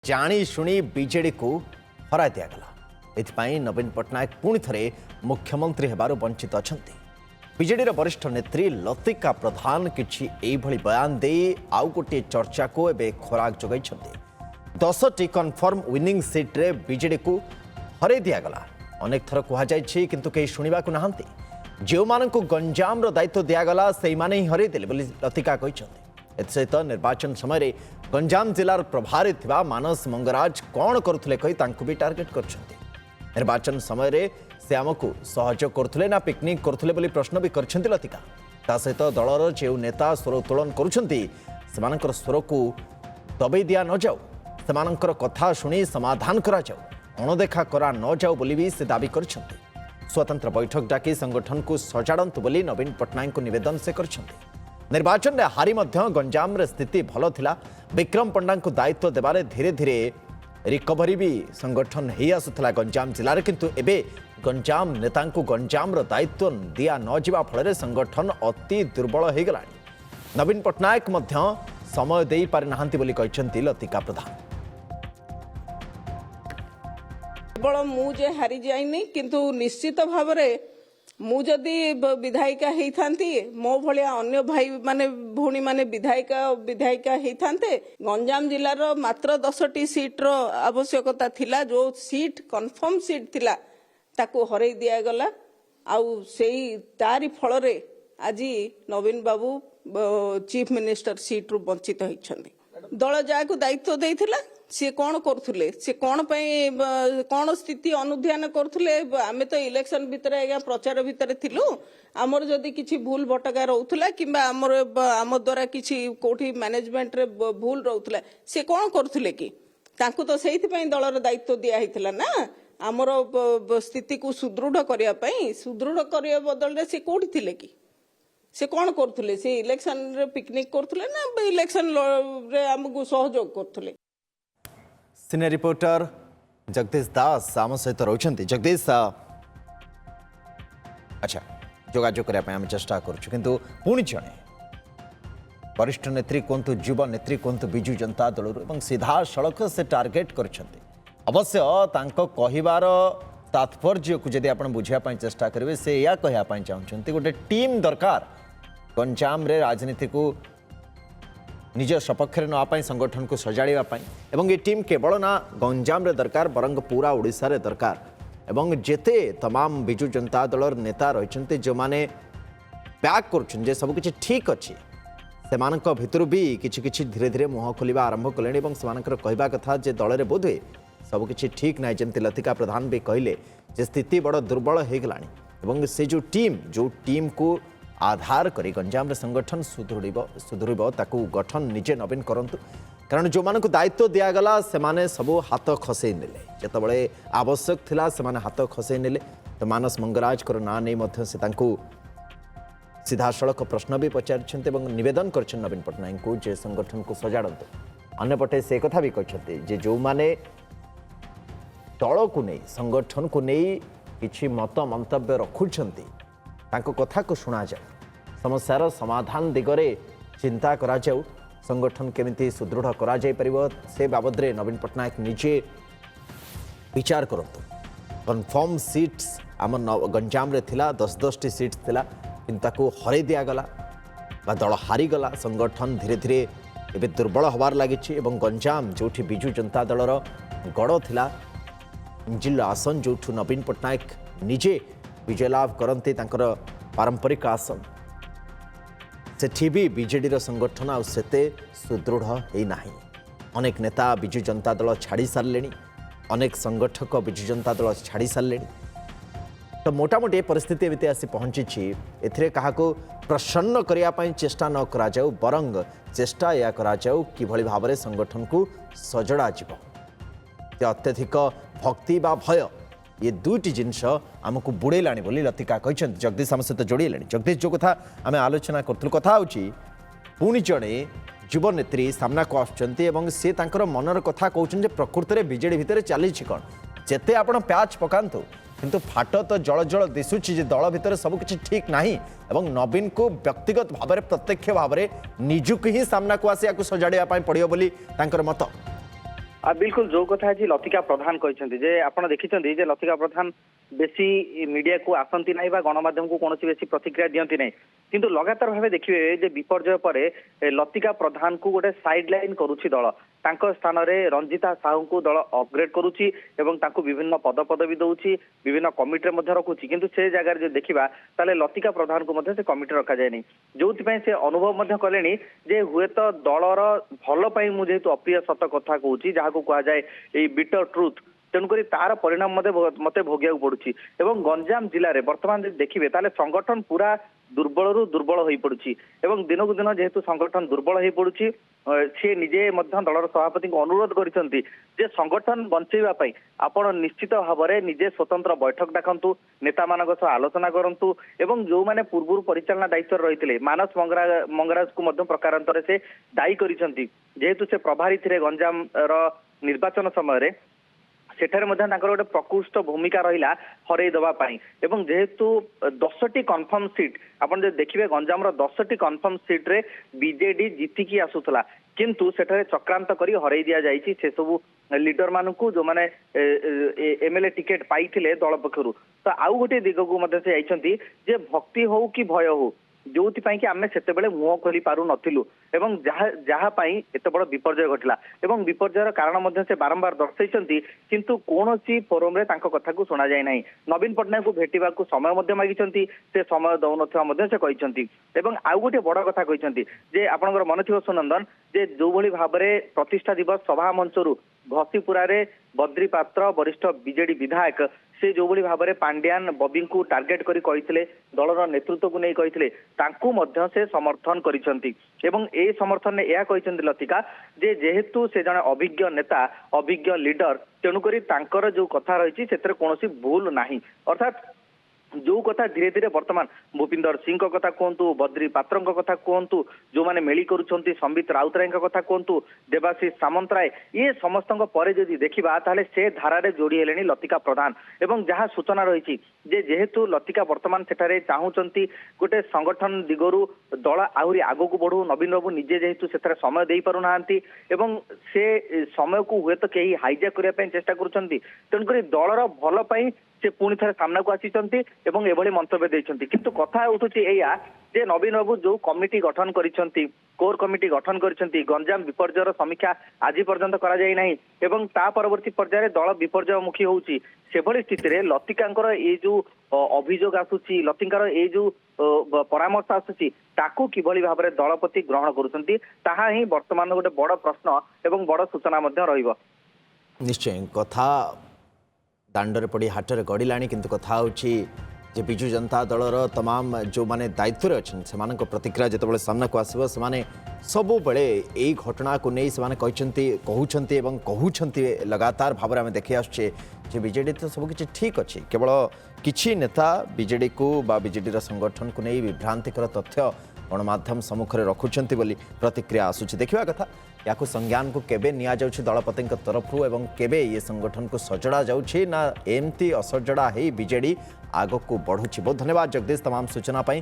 जाणी शुणी बीजेडी को हराई दिगला एथिपाई नवीन पट्टनायक पुणी थे मुख्यमंत्री हेबारु वंचित अछंती। बीजेडी वरिष्ठ नेत्री लतिका प्रधान किछि एभली बयान दे आउ गोटे चर्चा को एबे खोराक जोगाइछंती। 10टी कन्फर्म विनिंग सीट रे बीजेडी को हराई दिगला अनेक थर कहा जायछि किंतु केही शुणिबा को नाहंती। जो मानकु गंजाम रो दायित्व दिगला सेही माने ही हराई देले बोली लतिका कहिछंती। एसहित निर्वाचन समय गंजाम जिलार प्रभारी थिबा मानस मंगराज कौन करुले कही तांकु भी टार्गेट करछंती। निर्वाचन समय से आमको सहयोग करुले ना पिकनिक करुले बोली प्रश्न भी करछंती लतिका। ता सहित दलर जो नेता स्वर उत्तोलन करुछंती सेमानकर स्वर को दबई दिया न जाऊ, सेमानकर कथा शुणी समाधान करा जाऊ, अणदेखा करा न जाऊ बोली भी से दाबी करछंती। स्वतंत्र बैठक डाकी संगठन को सजाड़ंतु बोली नवीन पट्टनायक को निवेदन से करछंती। निर्वाचन में हारी मध्य गंजाम रे स्थिति भल थिला। विक्रम पंडा को दायित्व देबारे धीरे धीरे रिकवरी भी संगठन ही आसुला गंजाम जिले में, किंतु एबे गंजाम नेता को गंजाम रो दायित्व दिया न जिबा फल संगठन अति दुर्बल हो गला। नवीन पट्टनायक मध्य समय दे पारि नाहंती बोली कहछंती लतिका प्रधान। केवल मुझे हारी जाइनी किंतु निश्चित भाव मु जदि विधायिका होती मो भलिया अन्य भाई माने भौणी माने विधायिका होते गंजाम जिलार मात्र 10टी सीट रो आवश्यकता थिला। जो सीट कन्फर्म सीट थिला ताको हरई दिया गला। आउ सेई तारी फल रे आज नवीन बाबू चीफ मिनिस्टर सीट रु वंचित होइछन्ती। दल जाको दायित्व देइथिला सी कौन करुले सी कौन कौन स्थिति अनुध्यान करुले। आमे तो इलेक्शन भितर आज्ञा प्रचार भितर थिलु। आमर जदि किछि भूल भटका रहउथला किंबा आम द्वारा किछि कोठी मैनेजमेंट रे भूल रहउथला सी कौन करुले कि तांकु तो सेहिथि पई दलर दायित्व दिया हितला ना। आमर स्थिति को सुदृढ़ करिया पई सुदृढ़ करिया बदल रे सी कोठी थिले कि से कौन करुले से इलेक्शन रे पिकनिक करुले ना इलेक्शन रे हमकु सहयोग करुले। सीनियर रिपोर्टर जगदीश दास आम सहित रोचंती। जगदीश अच्छा जोगाजोग करने चेष्टा करूँ किंतु पुणी जड़े वरिष्ठ नेत्री कहतु युवा नेत्री कहतु विजु जनता दल सीधा सड़क से टार्गेट करछंती। अवश्य तांको कहिबार तात्पर्य को जदि आपण बुझापी चेष्टा करेंगे से या कहवाई चाहते गोटे टीम दरकार गंजाम रे राजनीति को निज सपक्ष नापी संगठन को सजाड़ापी एवं ये टीम केवल ना गंजाम रे दरकार बरंग पूरा ओडिशा रे दरकार एवं जेते तमाम विजु जनता दल नेता रही जो माने बैक कर सबकि ठीक अच्छे से भितर भी किछि धीरे धीरे मुह खोलिबा आरंभ कले कहवा कथा जे दल में बोधे सबकि ठीक ना। जमती लतिका प्रधान भी कहले जे स्थिति बड़ दुर्बल हो गलानी से जो टीम को आधार करी गंजाम रे संगठन सुधुरीब ताकू गठन निजे नवीन करंतु। कारण जो मानक दायित्व दिगला से माने सबू हाथ खसई नेले जेतबळे आवश्यक थिला से माने हाथ खसई नेले। तो मानस मंगराज को ना नहीं मध्य से तांकू सीधा सड़क प्रश्न भी पचारिछन्ते एवं निवेदन करछन नवीन पट्टनायक को जे संगठन को सजाड़ंतु। अन्यपटे से कथा भी कहते जे जो माने दल को नहीं संगठन को नहीं किछि मत मंतव्य रखुछन्ती तांको कथा को शुणा जाए समस्यार समाधान दिगरे चिंता करा जाऊ संगठन केमिति सुदृढ़ करा जाय परिबो से बाबद रे नवीन पट्टनायक निजे विचार करंतु। कन्फर्म सीट्स आम गंजाम रे थिला 10-10टी सीट्स थिला किंतु ताको हरै दिया गला बा दल हारी गला। संगठन धीरे धीरे एबे दुर्बल होबार लागिछि एवं गंजाम जोठी बिजु जनता दलर गड़ थिला जिला आसन जोठु नवीन पट्टनायक निजे विजय लाभ करते पारंपरिक आसन सेठी भी बीजेडी संगठन आते सुदृढ़ होना। अनेक नेता विजु जनता दल छाड़ी सारे अनेक संगठक विजु जनता दल छाड़ी सारे। तो मोटामोटी परिस्थिति एमती आसी पहुंची एथिरे काहाको प्रसन्न करने चेष्टा न करा जाऊ बरंग चेष्टा या करा जाऊ किभली भाव में संगठन को सजड़ा जीव। अत्यधिक भक्ति बा भय ये दुईटी जिनस आमको बुड़ेला बोली लतिका कहते। जगदीश आम सहित जोड़े जगदीश जो कथा आम आलोचना करूँ कथा पुणी जड़े युव नेत्री सामना को आसुँच सी मनर कथा कहते प्रकृत में बीजेडी भितर चली कौन जिते आप प्याच पकातु किंतु फाट तो जल जल दिशुची दल भितर सबकि ठीक ना एवं नवीन को व्यक्तिगत भाव में प्रत्यक्ष भाव में निजुक ही सामना को आसिया सजाड़ा पड़ो बोली मत। बिल्कुल जो कथा आज लतिका प्रधान कहते जे आपण देखिछन्ती जे लतिका प्रधान बेसी मीडिया को आसंती नहीं गणमाध्यम को कौन बेसी प्रतिक्रिया दियंती नहीं किंतु लगातार भाव देखिए जे विपर्जय पर लतिका प्रधान को गोटे साइड लाइन करुछि दल तांको स्थान रे रंजिता साहू को दल अपग्रेड करुछि एवं तांको विभिन्न पद पदवी दउछि विभिन्न कमिटी रे मध्ये रखुछि किंतु से जगह जे देखिबा ताले लतिका प्रधान को मध्ये से कमिटी रखा जाय नहीं जोथि पय से अनुभव मध्ये कलेनी जे हुए तो दलर भल पय मु जेतु अप्रिय सत कथा कहूछि जहा को कहा जाय ए बिटर ट्रुथ तेणुक तार परिणाम मत भोगिया पड़ुछि एवं गंजाम जिले में बर्तमान देखिए ताले संगठन पूरा दुर्बल रु दुर्बल हो पड़ुछि एवं दिन को दिन जेहेतु संगठन दुर्बल हो पड़ुछि सी निजे दलर सभापति को अनुरोध करिसेंती जे संगठन बंचेबा पई आपण निश्चित भाव में निजे स्वतंत्र बैठक डाकंतु नेता मानक सह आलोचना करंतु एवं जो माने पूर्व परिचालना दायित्व रही मानस मंगराज को मध्य प्रकारांतर से दायी करिसेंती जेहेतु से प्रभारी थे गंजाम निर्वाचन समय सेठारे गोटे प्रकृष्ट भूमिका रहा हरई दवाई एवं जेहेतु 10टी कन्फर्म सीट आपन देखिए गंजाम 10टी कन्फर्म सीट रे बीजेडी जीतिकी आसुला किंतु सेठारे चक्रांत करी हरई दिया जाइछि से सब लीडर मानकू जो माने एमएलए टिकेट पाइथिले दल पक्षरु तो आउ गोटे दिग को मध्य से जाइछंती जे भक्ति हो कि भय हो जोथिपाई कि आमे सेते बेले मुह खोली पारु नथिलु एवं जहा पाई एते बड़ विपर्जय घटिला एवं विपर्जयर कारण मध्य से बारंबार दर्शाइछंती किंतु कोनोसी फोरम रे तांको कथा को सुना जाय नाही नवीन पटनायक को भेटिबा को समय मध्य मागिछंती से समय दउनथवा मध्य से कहिछंती एवं आउ गोटे बड़ कथा कहिछंती जे आपनकर मन थिबो सुनंदन जे जो भली भाबरे प्रतिष्ठा दिवस सभा मंचरु घसीपुरा रे बद्री पात्र वरिष्ठ बीजेडी विधायक से जो भली भाबरे पांड्यान बबी को टार्गेट करी कहिथिले दलर नेतृत्व को नहीं कहिथिले तांकू मध्य से समर्थन करिसंती एवं ए समर्थन ने या कहिसंती लतिका जे जेहेतु से जने अभिज्ञ नेता अभिज्ञ लीडर तेणुकरी तांकर जो कथा रही सेतरे कोनोसी भूल नाही अर्थात जो कथा धीरे धीरे वर्तमान भूपिंदर सिंह कथा कहतु बद्री पात्र कथा कहतु जो माने मेली करुछंती संबित राउतराय कथा कहतु देवाशीष सामंतराय ये समस्त परे जदि देखिबा ताले से धारा रे जोड़ी हेलेनी लतिका प्रधान एवं जहाँ सूचना रही जे जेहेतु लतिका वर्तमान सेठारे चाहूचंती गोटे संगठन दिगरु दल आहुरी आगो को बढ़ू नवीन बाबू निजे जेहेतु सेठारे समय देई पारु नाहांती एवं से समय को हुए तो कहीं हाईजैक करिया पय चेष्टा करुछंती तेणुकरी दलर भल पई से पुणी थे सामना को आसीचंती एवं एभली मंतव्य देइचंती किंतु कथा उठुची एया जे नवीन बाबू जो कमिटी गठन करिसंती कोर कमिटी गठन करिसंती गंजाम विपर्जयर समीक्षा आज पर्यंत करा जाय नाही एवं ता परवर्ती पर्याय दल विपर्जयमुखी होउची सेभली स्थिति रे लतिकांकर ए जो अभियोग आसुची लतिकार ए जो परामर्श आसुची ताकू किभली भाबरे दलपति ग्रहण करुचंती ताहा ही वर्तमान गोटे बड़ प्रश्न एवं बड़ सूचना मध्य रहिबो निश्चय कथा दांडरे पड़ी हाटरे गड़िलाणी किंतु कथा होची जे बिजु जनता दलर तमाम जो माने दायित्व अच्छे से प्रतिक्रिया जिते सामना को आसो से सबु बेले यही घटना को नहीं से कहते लगातार भाव में देखी आसचे जे बीजेडी तो सबकि ठीक अच्छे केवल किछि नेता बीजेडी को बा बीजेडी संगठन को नहीं विभ्रांतिकर तथ्य गणमाध्यम सम्मुख में रखुंट बोली प्रतिक्रिया आसूची देखा कथा या संज्ञान को केबे निया जाउछि दलपति तरफरु एवं केबे ये संगठन को सजड़ा जाउछि ना एमती असजड़ा है बीजेडी आग को बढ़ुछि। बहुत धन्यवाद जगदीश तमाम सूचना पाई।